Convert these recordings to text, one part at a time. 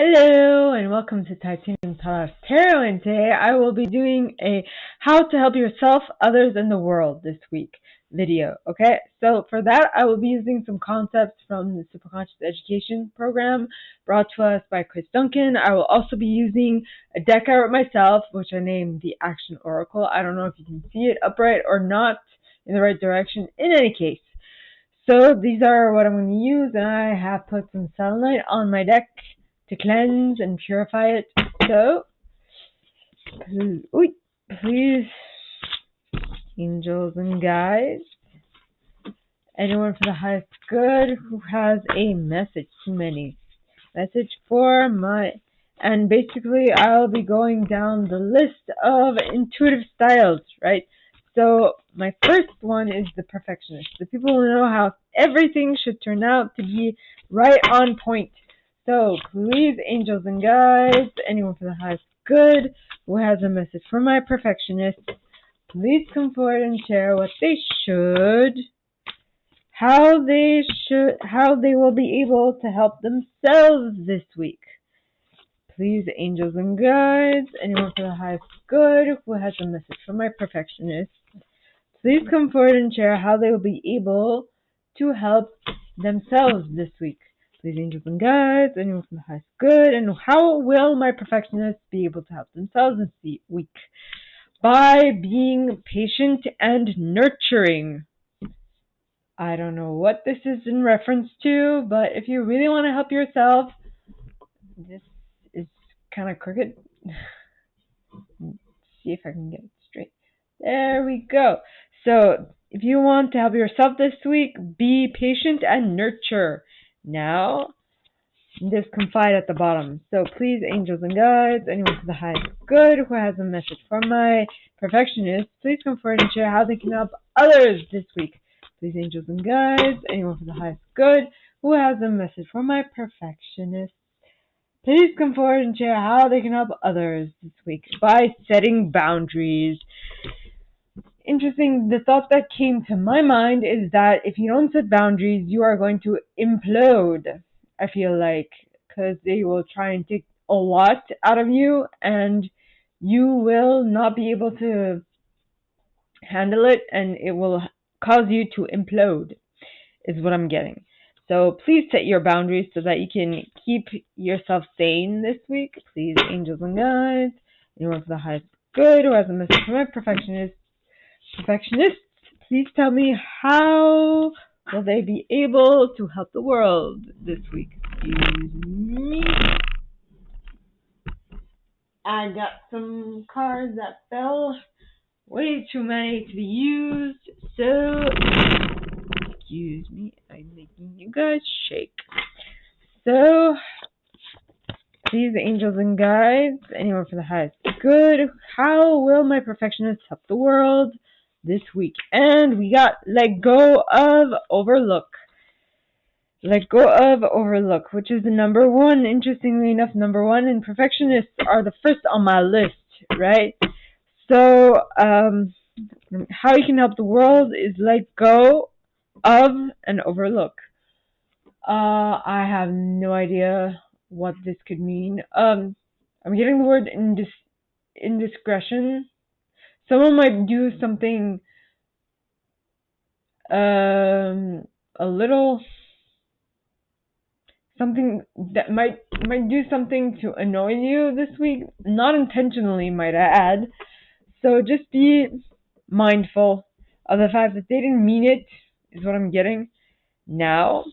Hello and welcome to titaniumtalarstarot, and today I will be doing a how to help yourself, others, and the world this week video. Okay, so for that I will be using some concepts from the Superconscious Education Program brought to us by Chris Duncan. I will also be using a deck I wrote myself, which I named the Action Oracle. I don't know if you can see it upright or not in the right direction. In any case, so these are what I'm going to use, and I have put some sunlight on my deck to cleanse and purify it. So, please, angels and guides, anyone for the highest good who has a message to many. Message for my, and basically I'll be going down the list of intuitive styles, right? So my first one is the perfectionist, the people who know how everything should turn out to be right on point. So please, angels and guides, anyone for the highest good who has a message for my perfectionists, please come forward and share what they should, how they will be able to help themselves this week. Please, angels and guides, anyone for the highest good who has a message for my perfectionists, please come forward and share how they will be able to help themselves this week. Please, angels and guides, anyone from the highest good, and how will my perfectionists be able to help themselves this week? By being patient and nurturing. I don't know what this is in reference to, but if you really want to help yourself, this is kind of crooked. Let's see if I can get it straight. There we go. So, if you want to help yourself this week, be patient and nurture. Now, just confide at the bottom. So please, angels and guides, anyone for the highest good who has a message for my perfectionists, please come forward and share how they can help others this week. Please, angels and guides, anyone for the highest good who has a message for my perfectionists, please come forward and share how they can help others this week by setting boundaries. Interesting, the thought that came to my mind is that if you don't set boundaries, you are going to implode, I feel like, because they will try and take a lot out of you, and you will not be able to handle it, and it will cause you to implode, is what I'm getting. So please set your boundaries so that you can keep yourself sane this week. Please, angels and guides, anyone for the highest good who has a message for my perfectionists, please tell me how will they be able to help the world this week. Excuse me. I got some cards that fell. Way too many to be used. So, excuse me. I'm making you guys shake. So, please, angels and guides, anyone for the highest good, how will my perfectionists help the world this week? And we got let go of overlook. Let go of overlook, which is the number one. Interestingly enough, number one, and perfectionists are the first on my list, right? So, how you can help the world is let go of and overlook. I have no idea what this could mean. I'm getting the word indiscretion. Someone might do something a little something that might do something to annoy you this week, not intentionally, might I add. So just be mindful of the fact that they didn't mean it, is what I'm getting. Now,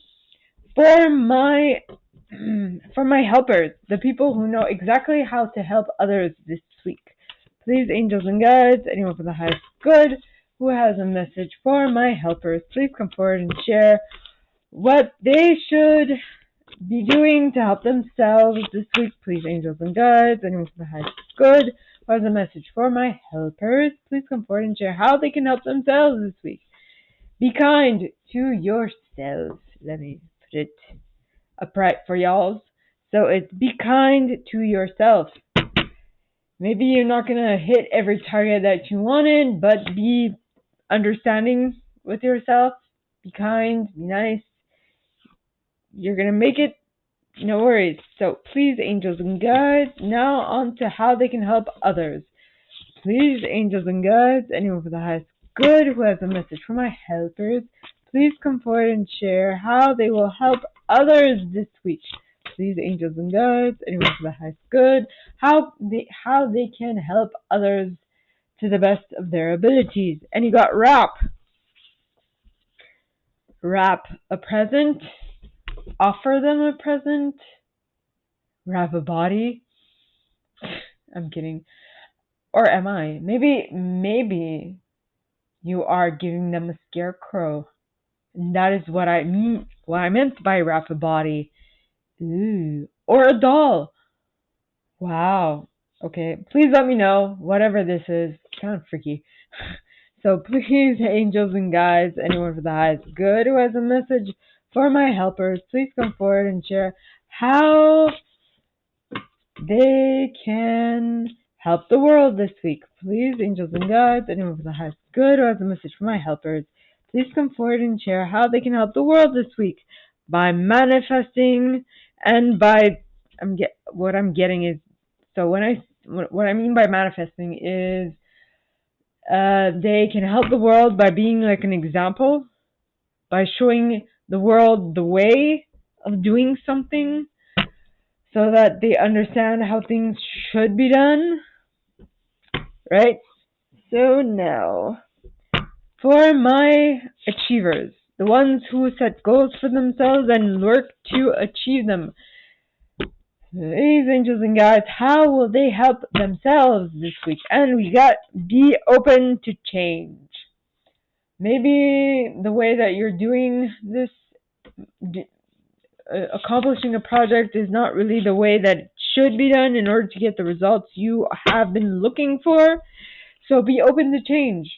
for my helpers, the people who know exactly how to help others this week, please, angels and guides, anyone for the highest good who has a message for my helpers, please come forward and share what they should be doing to help themselves this week. Please, angels and guides, anyone for the highest good who has a message for my helpers, please come forward and share how they can help themselves this week. Be kind to yourselves. Let me put it upright for y'all. So it's be kind to yourself. Maybe you're not going to hit every target that you wanted, but be understanding with yourself. Be kind, be nice. You're going to make it No worries. So please, angels and guides, now on to how they can help others. Please, angels and guides, anyone for the highest good who has a message for my helpers, please come forward and share how they will help others this week. Please, angels and guides, anyone for the highest good, how they can help others to the best of their abilities. And you got wrap. Wrap a present. Offer them a present. Wrap a body. I'm kidding. Or am I? Maybe you are giving them a scarecrow. And that is what I meant by wrap a body. Ooh. Or a doll. Wow. Okay. Please let me know. Whatever this is. It's kind of freaky. So please, angels and guides, anyone for the highest good who has a message for my helpers, please come forward and share how they can help the world this week. Please, angels and guides, anyone for the highest good who has a message for my helpers, please come forward and share how they can help the world this week by manifesting and by what I'm getting is, so what I mean by manifesting is they can help the world by being like an example, by showing the world the way of doing something so that they understand how things should be done, right? So now, for my achievers, the ones who set goals for themselves and work to achieve them, these angels and guides, how will they help themselves this week? And we got be open to change. Maybe the way that you're doing this, accomplishing a project is not really the way that it should be done in order to get the results you have been looking for. So be open to change.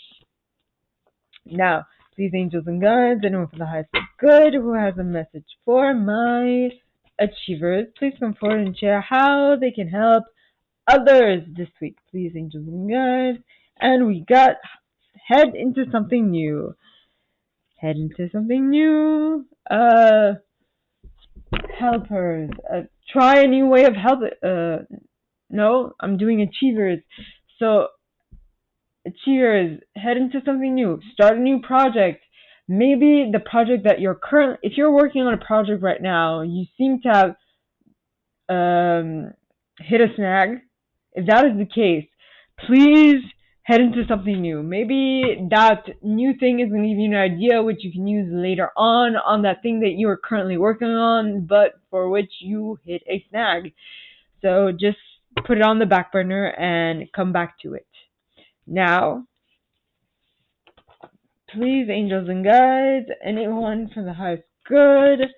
Now, please, angels and guides, anyone for the highest good who has a message for my achievers, please come forward and share how they can help others this week. Please, angels and guides. And we got head into something new. Head into something new. Helpers. Try a new way of help. No, I'm doing achievers. So, achievers, head into something new. Start a new project. Maybe the project that if you're working on a project right now, you seem to have hit a snag. If that is the case, please head into something new. Maybe that new thing is going to give you an idea which you can use later on that thing that you are currently working on, but for which you hit a snag. So just put it on the back burner and come back to it. Now, please, angels and guides, anyone from the highest good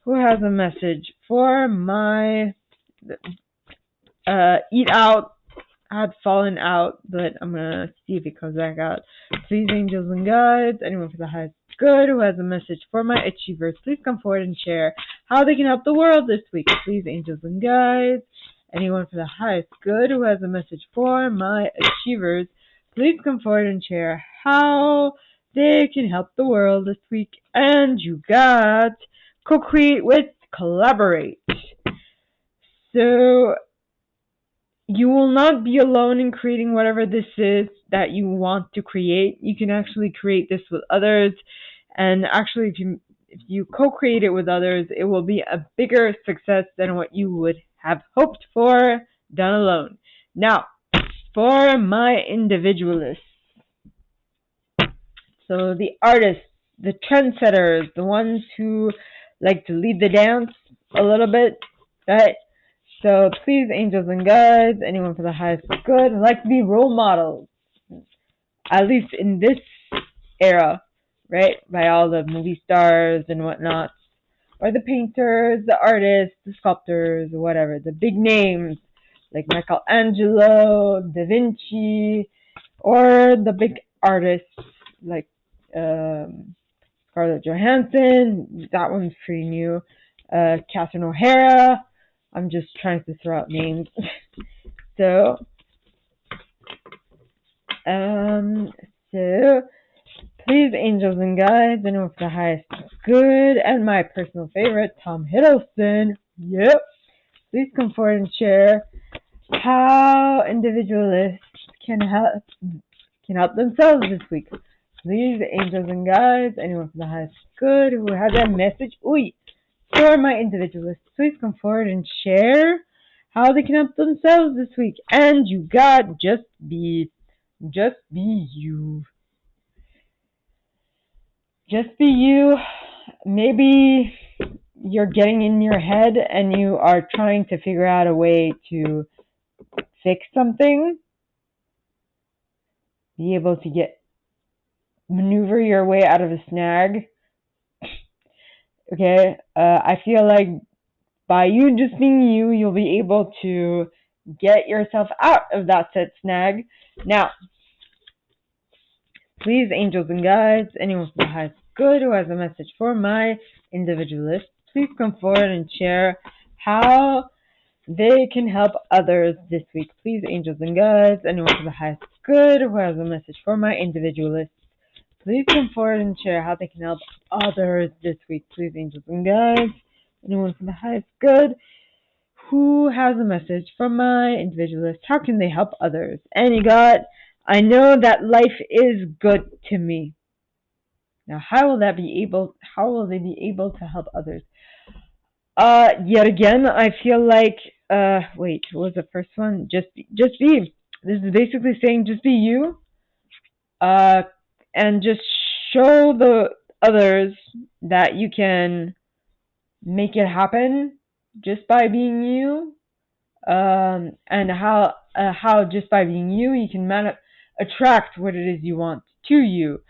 who has a message for my eat out. I had fallen out, but I'm going to see if it comes back out. Please, angels and guides, anyone for the highest good who has a message for my achievers, please come forward and share how they can help the world this week. Please, angels and guides, anyone for the highest good who has a message for my achievers, please come forward and share how they can help the world this week. And you got co-create with collaborate. So you will not be alone in creating whatever this is that you want to create. You can actually create this with others. And actually, if you co-create it with others, it will be a bigger success than what you would have hoped for done alone. Now, for my individualists. So the artists, the trendsetters, the ones who like to lead the dance a little bit, right? So please, angels and guides, anyone for the highest good, like to be role models, at least in this era, right? By all the movie stars and whatnot, or the painters, the artists, the sculptors, whatever, the big names like Michelangelo, Da Vinci, or the big artists like Scarlett Johansson. That one's pretty new. Catherine O'Hara. I'm just trying to throw out names. So please, angels and guides, anyone for the highest good, and my personal favorite, Tom Hiddleston. Yep. Please come forward and share how individualists can help themselves this week. Please, angels and guides, anyone from the highest good who has a message for my individualists, please come forward and share how they can help themselves this week. And you got just be you. Just be you. Maybe you're getting in your head and you are trying to figure out a way to fix something. Be able to maneuver your way out of a snag. Okay, I feel like by you just being you, you'll be able to get yourself out of that set snag. Now, please, angels and guides, anyone from the highest good who has a message for my individualists, please come forward and share how they can help others this week. Please, angels and guides, anyone from the highest good who has a message for my individualists, please come forward and share how they can help others this week. Please, angels and guides, anyone from the highest good who has a message for my individualists, how can they help others? And you got, I know that life is good to me. Now, how will they be able to help others? Yet again, I feel like, wait, what was the first one? Just be. This is basically saying just be you, and just show the others that you can make it happen just by being you, and how just by being you, you can attract what it is you want to you.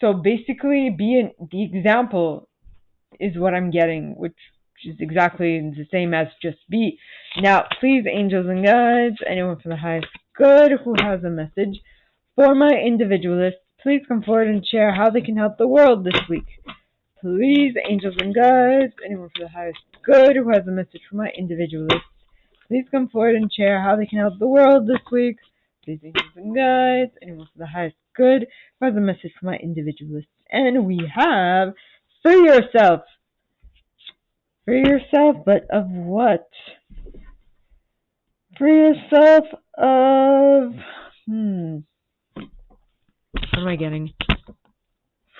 So basically, the example is what I'm getting, which is exactly the same as just be. Now, please, angels and guides, anyone from the highest good who has a message for my individualists, please come forward and share how they can help the world this week. Please, angels and guides, anyone from the highest good who has a message for my individualists, please come forward and share how they can help the world this week. Please, angels and guides, anyone from the highest good who has a message for my individualists. And we have free yourself. Free yourself, but of what? Free yourself of... What am I getting?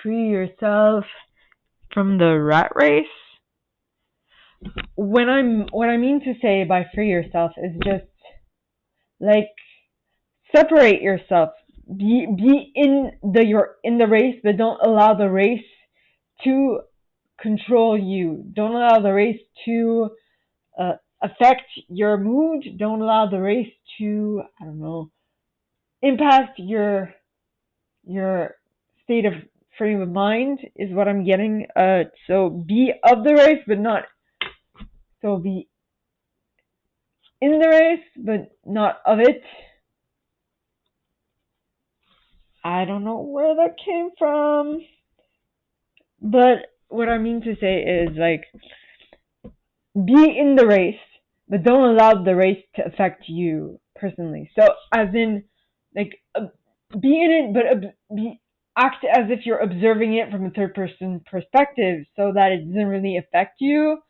Free yourself from the rat race? What I mean to say by free yourself is just like separate yourself. You're in the race, but don't allow the race to control you. Don't allow the race to affect your mood. Don't allow the race to, impact your state of frame of mind is what I'm getting. So be of the race, but not. So be in the race, but not of it. I don't know where that came from. But what I mean to say is, like, be in the race, but don't allow the race to affect you personally. So, as in, like, be in it, but act as if you're observing it from a third-person perspective so that it doesn't really affect you.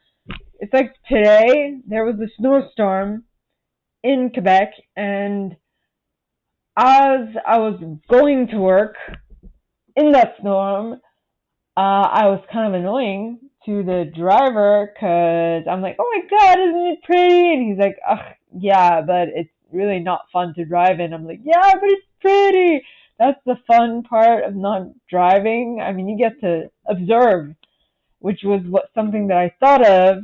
It's like today, there was a snowstorm in Quebec, and as I was going to work in that storm, I was kind of annoying to the driver because I'm like, oh my God, isn't it pretty? And he's like, ugh, yeah, but it's really not fun to drive in. I'm like, yeah, but it's pretty. That's the fun part of not driving. I mean, you get to observe, which was something that I thought of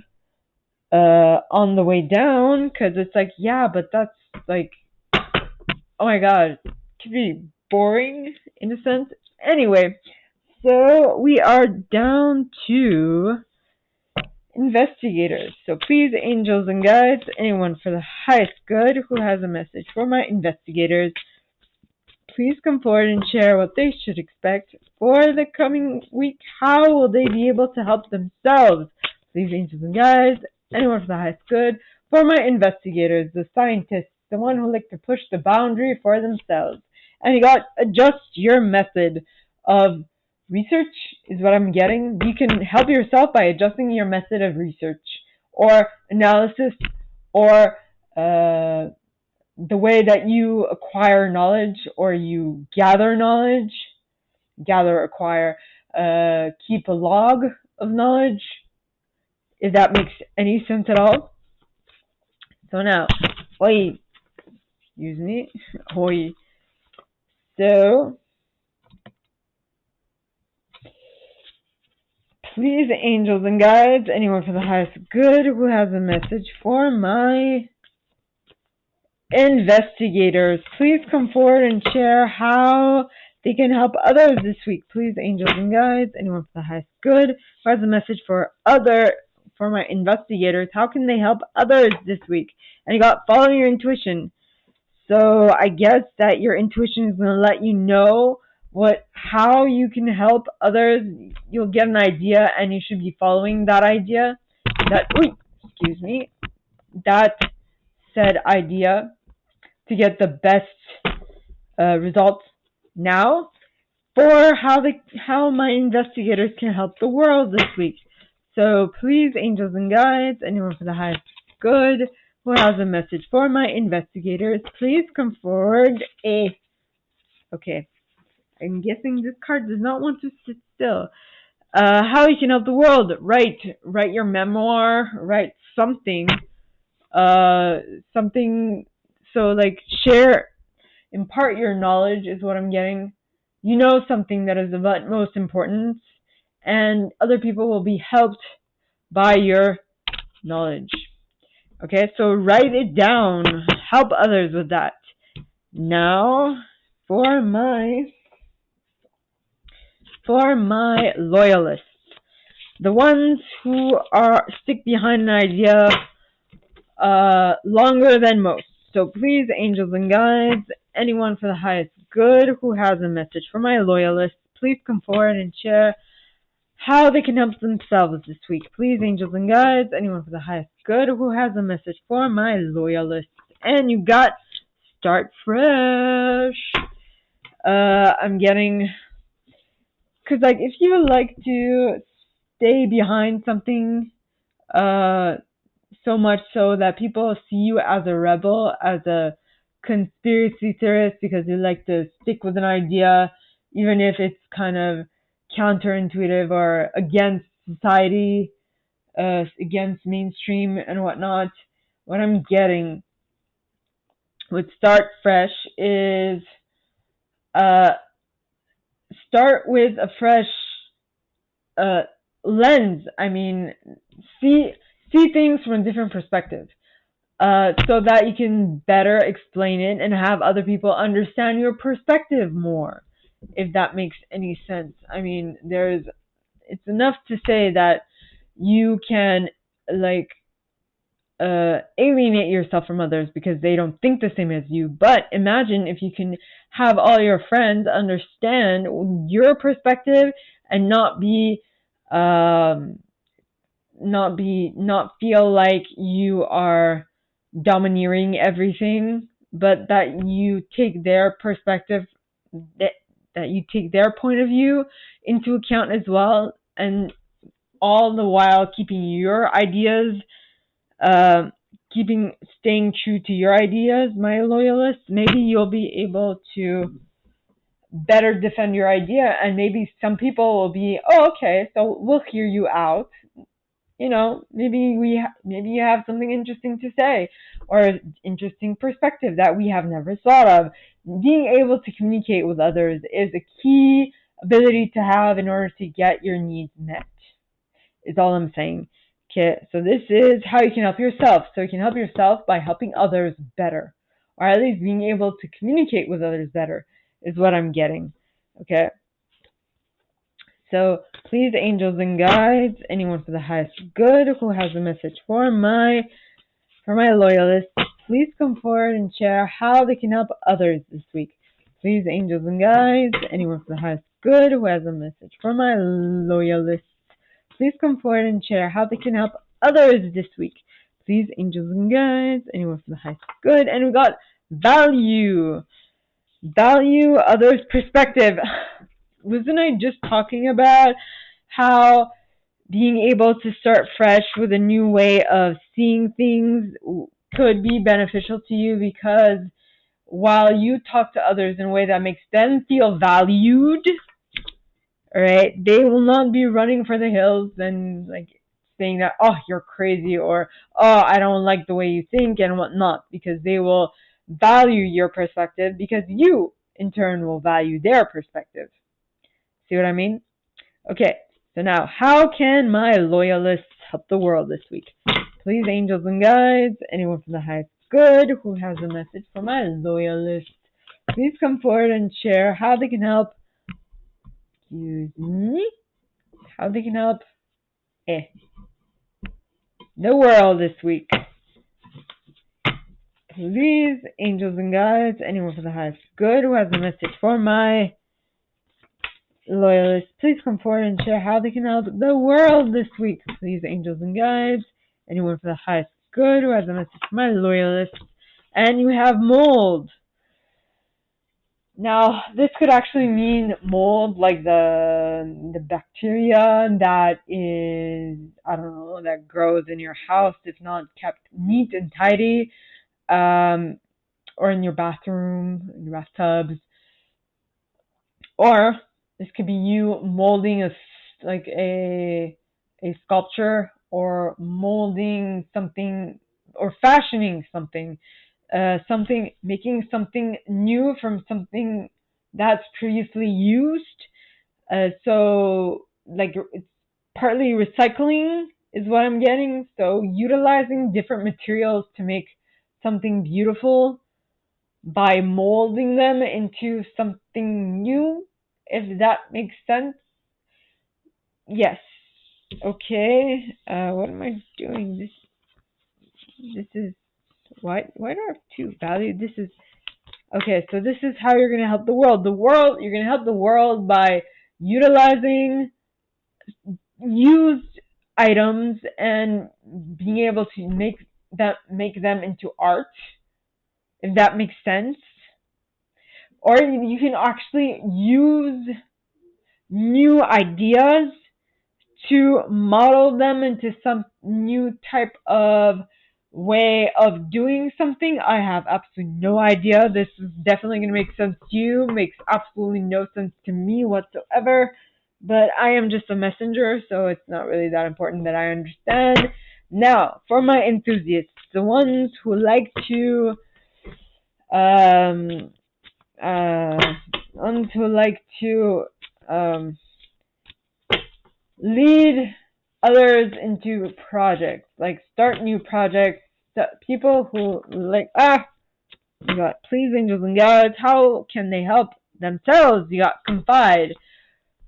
on the way down, because it's like, yeah, but that's like, oh my God, it could be boring in a sense. Anyway, so we are down to investigators. So please, angels and guides, anyone for the highest good who has a message for my investigators, please come forward and share what they should expect for the coming week. How will they be able to help themselves? Please, angels and guides, anyone for the highest good for my investigators, the scientists, the one who like to push the boundary for themselves. And you got adjust your method of Research is what I'm getting. You can help yourself by adjusting your method of research or analysis or the way that you acquire knowledge or you gather knowledge, acquire, keep a log of knowledge, if that makes any sense at all. So now, oi, excuse me, oi. So, please, angels and guides, anyone for the highest good who has a message for my investigators, please come forward and share how they can help others this week. Please, angels and guides, anyone for the highest good who has a message for my investigators, how can they help others this week? And you got follow your intuition. So I guess that your intuition is going to let you know how you can help others. You'll get an idea, and you should be following that idea. That said idea to get the best results now for how my investigators can help the world this week. So please, angels and guides, anyone for the highest good who has a message for my investigators, please come forward. Okay, I'm guessing this card does not want to sit still. How you can help the world? Write your memoir. Write something. Something. So like share, impart your knowledge is what I'm getting. You know something that is of utmost importance, and other people will be helped by your knowledge. Okay, so write it down. Help others with that. Now, for my loyalists, the ones who stick behind an idea longer than most. So please, angels and guides, anyone for the highest good who has a message for my loyalists, please come forward and share how they can help themselves this week. Please, angels and guides, anyone for the highest good who has a message for my loyalists. And you got start fresh. I'm getting, because like if you like to stay behind something so much so that people see you as a rebel, as a conspiracy theorist, because you like to stick with an idea even if it's kind of counterintuitive or against society, against mainstream and whatnot. What I'm getting with Start Fresh is start with a fresh lens. I mean, see things from a different perspective, so that you can better explain it and have other people understand your perspective more, if that makes any sense. I mean, it's enough to say that you can alienate yourself from others because they don't think the same as you. But imagine if you can have all your friends understand your perspective and not feel like you are domineering everything, but that you take their perspective, that you take their point of view into account as well, and all the while keeping your ideas, staying true to your ideas, my loyalists. Maybe you'll be able to better defend your idea, and maybe some people will be, oh, okay, so we'll hear you out. You know, maybe you have something interesting to say or interesting perspective that we have never thought of. Being able to communicate with others is a key ability to have in order to get your needs met, is all I'm saying. Okay, so this is how you can help yourself. So you can help yourself by helping others better, or at least being able to communicate with others better, is what I'm getting. Okay. So please, angels and guides, anyone for the highest good who has a message for my loyalists, please come forward and share how they can help others this week. Please, angels and guides, anyone for the highest good who has a message for my loyalists, please come forward and share how they can help others this week. Please, angels and guides, anyone for the highest good. And we got value others' perspective. wasn't I just talking about how being able to start fresh with a new way of seeing things could be beneficial to you, because while you talk to others in a way that makes them feel valued, all right, they will not be running for the hills and like saying that, oh, you're crazy, or oh, I don't like the way you think and whatnot, because they will value your perspective, because you in turn will value their perspective. See what I mean? Okay, so now, how can my loyalists help the world this week? Please, angels and guides, anyone from the highest good who has a message for my loyalists, please come forward and share how they can help. Excuse me? How they can help the world this week. Please, angels and guides, anyone from the highest good who has a message for my loyalists, please come forward and share how they can help the world this week. Please, angels and guides, anyone from the highest good who has a message for my loyalists. And you have mold. Now, this could actually mean mold, like the bacteria that is, I don't know, that grows in your house if not kept neat and tidy, or in your bathroom, in your bathtubs. Or this could be you molding a sculpture, or molding something, or fashioning something. Making something new from something that's previously used. So, like, it's partly recycling is what I'm getting. So, utilizing different materials to make something beautiful by molding them into something new, if that makes sense. Yes. Okay. What am I doing? This is... Why do I have two values? This is... Okay, so this is how you're going to help the world. You're going to help the world by utilizing used items and being able to make them into art, if that makes sense. Or you can actually use new ideas to model them into some new type of way of doing something. I have absolutely no idea. This is definitely going to make sense to you. Makes absolutely no sense to me whatsoever. But I am just a messenger, so it's not really that important that I understand. Now, for my enthusiasts, the ones who like to lead others into projects, like start new projects, people who like, you got please, angels and guides, how can they help themselves? You got confide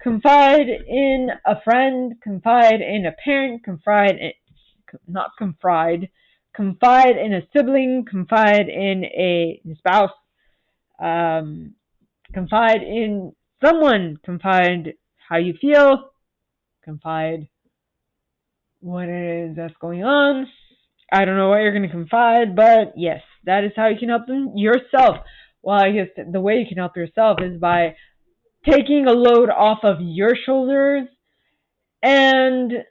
in a friend, confide in a parent, confide in a sibling, confide in a spouse, confide in someone, confide how you feel, confide what it is that's going on. I don't know what you're going to confide, but yes, that is how you can help them yourself. Well, I guess the way you can help yourself is by taking a load off of your shoulders and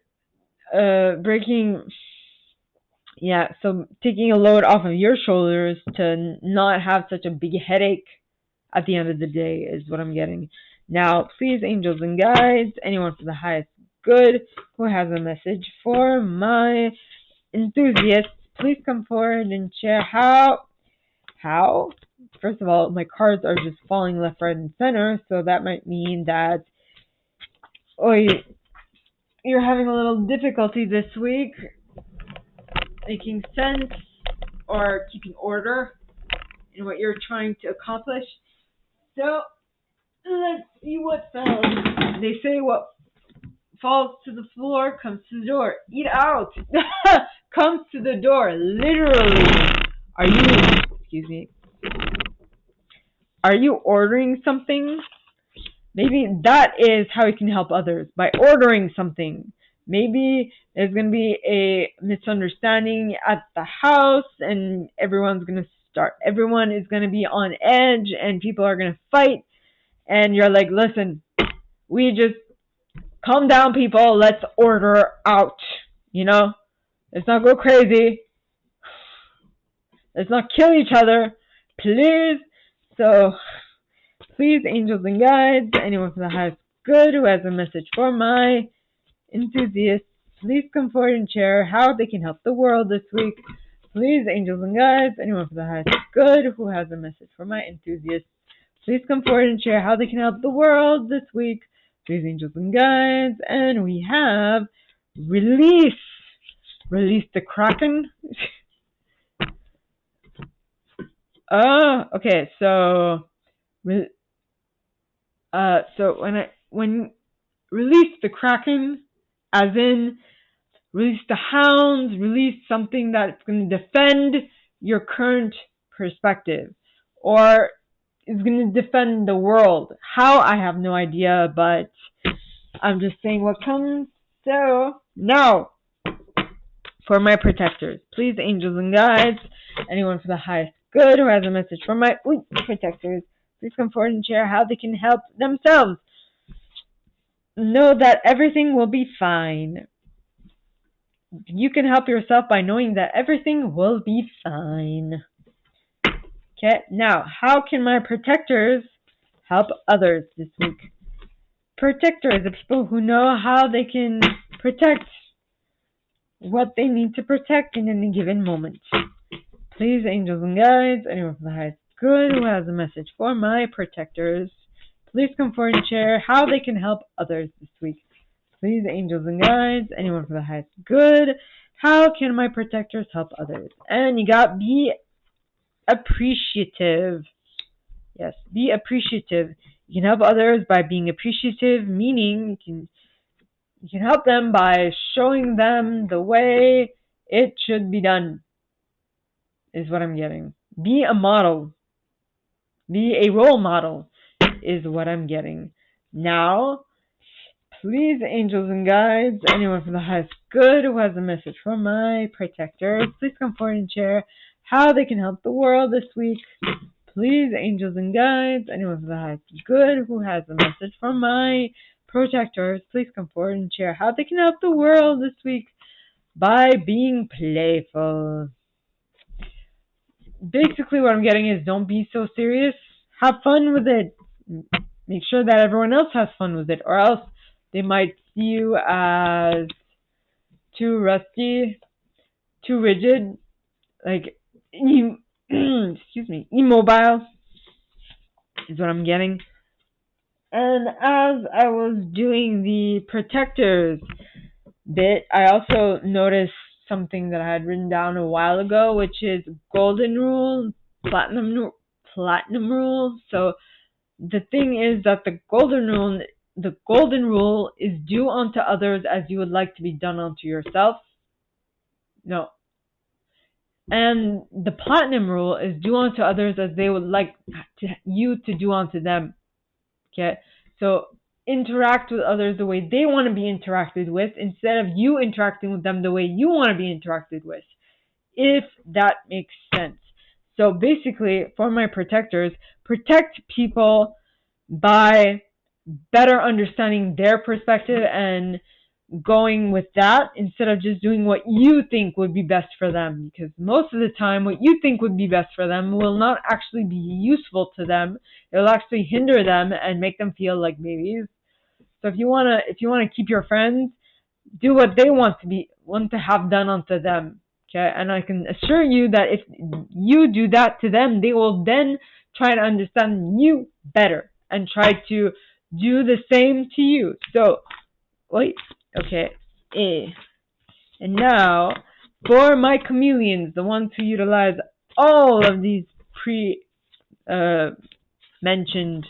taking a load off of your shoulders to not have such a big headache at the end of the day is what I'm getting. Now, please, angels and guides, anyone for the highest good who has a message for my enthusiasts, please come forward and share how. First of all, my cards are just falling left, right, and center, so that might mean that you're having a little difficulty this week making sense or keeping order in what you're trying to accomplish. So, let's see what falls. They say what falls to the floor comes to the door. Eat out! Comes to the door, literally. Are you ordering something? Maybe that is how you can help others, by ordering something. Maybe there's going to be a misunderstanding at the house and everyone is going to be on edge and people are going to fight, and you're like, listen, we just calm down, people. Let's order out. Let's not go crazy. Let's not kill each other, please. So, please, angels and guides, anyone from the highest good who has a message for my enthusiasts, please come forward and share how they can help the world this week. Please, angels and guides, anyone from the highest good who has a message for my enthusiasts, please come forward and share how they can help the world this week. Please, angels and guides. And we have release the Kraken. Okay, so when release the Kraken, as in release the hounds, release something that's going to defend your current perspective, or is going to defend the world. How, I have no idea, but I'm just saying what comes. So, now, for my protectors, please, angels and guides, anyone for the highest good who has a message for my protectors, please come forward and share how they can help themselves know that everything will be fine. You can help yourself by knowing that everything will be fine. Okay, now, how can my protectors help others this week? Protectors are people who know how they can protect what they need to protect in any given moment. Please, angels and guides, anyone from the highest good who has a message for my protectors, please come forward and share how they can help others this week. Please, angels and guides, anyone from the highest good, how can my protectors help others? And you got be appreciative. Yes, be appreciative. You can help others by being appreciative, meaning you can help them by showing them the way it should be done, is what I'm getting. Be a model. Be a role model is what I'm getting. Now, please, angels and guides, anyone from the highest good who has a message for my protectors, please come forward and share how they can help the world this week. Please, angels and guides, anyone from the highest good who has a message for my protectors, please come forward and share how they can help the world this week by being playful. Basically, what I'm getting is don't be so serious. Have fun with it. Make sure that everyone else has fun with it, or else they might see you as too rusty, too rigid, like immobile is what I'm getting. And as I was doing the protectors bit, I also noticed something that I had written down a while ago, which is golden rule, platinum rule. So the thing is that the golden rule is do unto others as you would like to be done unto yourself. No. And the platinum rule is do unto others as they would like you to do unto them. Okay? So interact with others the way they want to be interacted with instead of you interacting with them the way you want to be interacted with, if that makes sense. So basically, for my protectors, protect people by better understanding their perspective and going with that instead of just doing what you think would be best for them, because most of the time what you think would be best for them will not actually be useful to them. It'll actually hinder them and make them feel like babies. So if you want to keep your friends, do what they want to have done unto them. Okay? And I can assure you that if you do that to them, they will then try to understand you better and try to do the same to you. So, okay. And now, for my chameleons, the ones who utilize all of these mentioned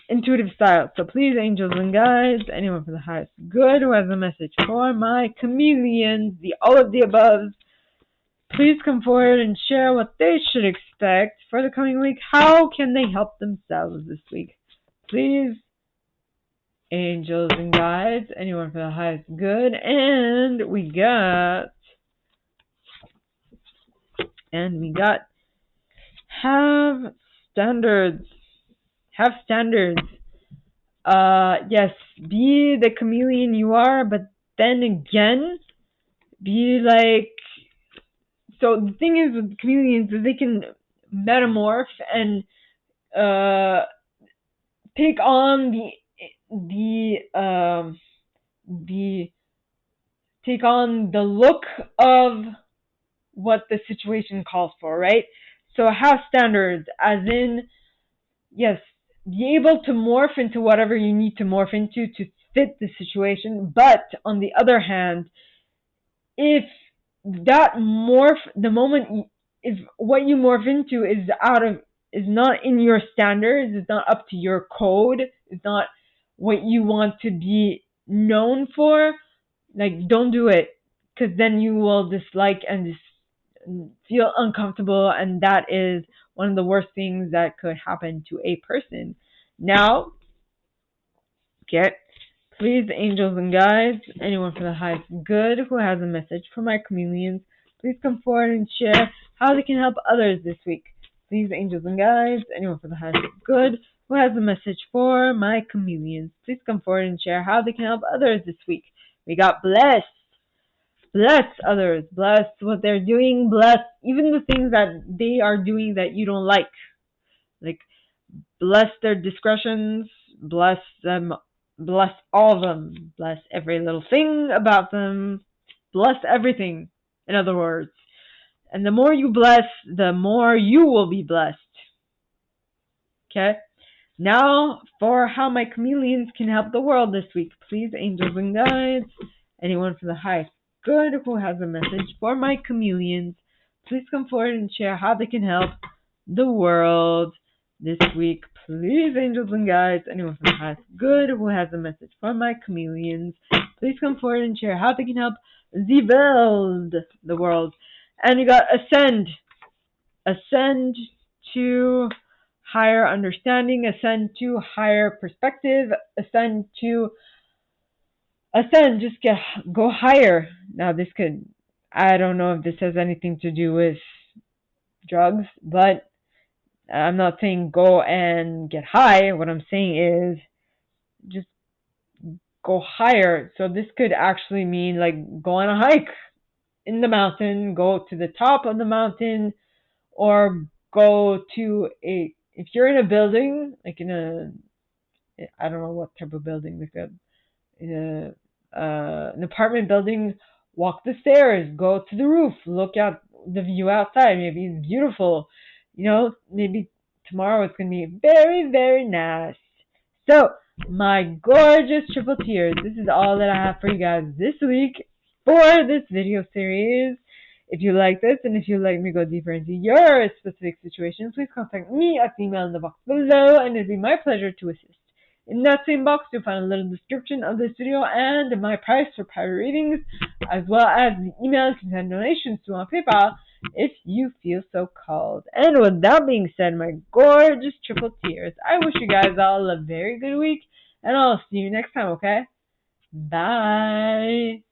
intuitive styles. So please, angels and guides, anyone from the highest good who has a message for my chameleons, the all of the above, please come forward and share what they should expect for the coming week. How can they help themselves this week? Please, angels and guides, anyone for the highest good. And we got have standards. yes, be the chameleon you are, but then again, be like, so the thing is with chameleons is they can metamorph and take on the take on the look of what the situation calls for, right? So have standards, as in, yes, be able to morph into whatever you need to morph into to fit the situation. But on the other hand, if that morph, the moment, if what you morph into is not in your standards, it's not up to your code, it's not what you want to be known for, like, don't do it, because then you will dislike and feel uncomfortable, and that is one of the worst things that could happen to a person. Now, get, please, angels and guides, anyone for the highest good who has a message for my chameleons, please come forward and share how they can help others this week. Please, angels and guides, anyone for the highest good who has a message for my chameleons, please come forward and share how they can help others this week. We got blessed. Bless others. Bless what they're doing. Bless even the things that they are doing that you don't like. Like, bless their discretions. Bless them. Bless all of them. Bless every little thing about them. Bless everything, in other words. And the more you bless, the more you will be blessed. Okay? Now, for how my chameleons can help the world this week. Please, angels and guides, anyone for the highest good who has a message for my chameleons, please come forward and share how they can help the world this week. Please, angels and guides, anyone from the highest good who has a message for my chameleons, please come forward and share how they can help the world. And you got ascend to higher understanding, ascend to higher perspective, ascend, just go higher. Now this could, I don't know if this has anything to do with drugs, but I'm not saying go and get high. What I'm saying is just go higher. So this could actually mean like go on a hike in the mountain, go to the top of the mountain, or go to if you're in a building, like I don't know what type of building, like an apartment building, walk the stairs, go to the roof, look out the view outside. Maybe it's beautiful. Maybe tomorrow it's going to be very, very nice. So, my gorgeous triple tears, this is all that I have for you guys this week for this video series. If you like this, and if you'd like me to go deeper into your specific situation, please contact me at the email in the box below, and it'd be my pleasure to assist. In that same box, you'll find a little description of this video and my price for private readings, as well as the email you can send donations to on PayPal if you feel so called. And with that being said, my gorgeous triple tears, I wish you guys all a very good week, and I'll see you next time, okay? Bye.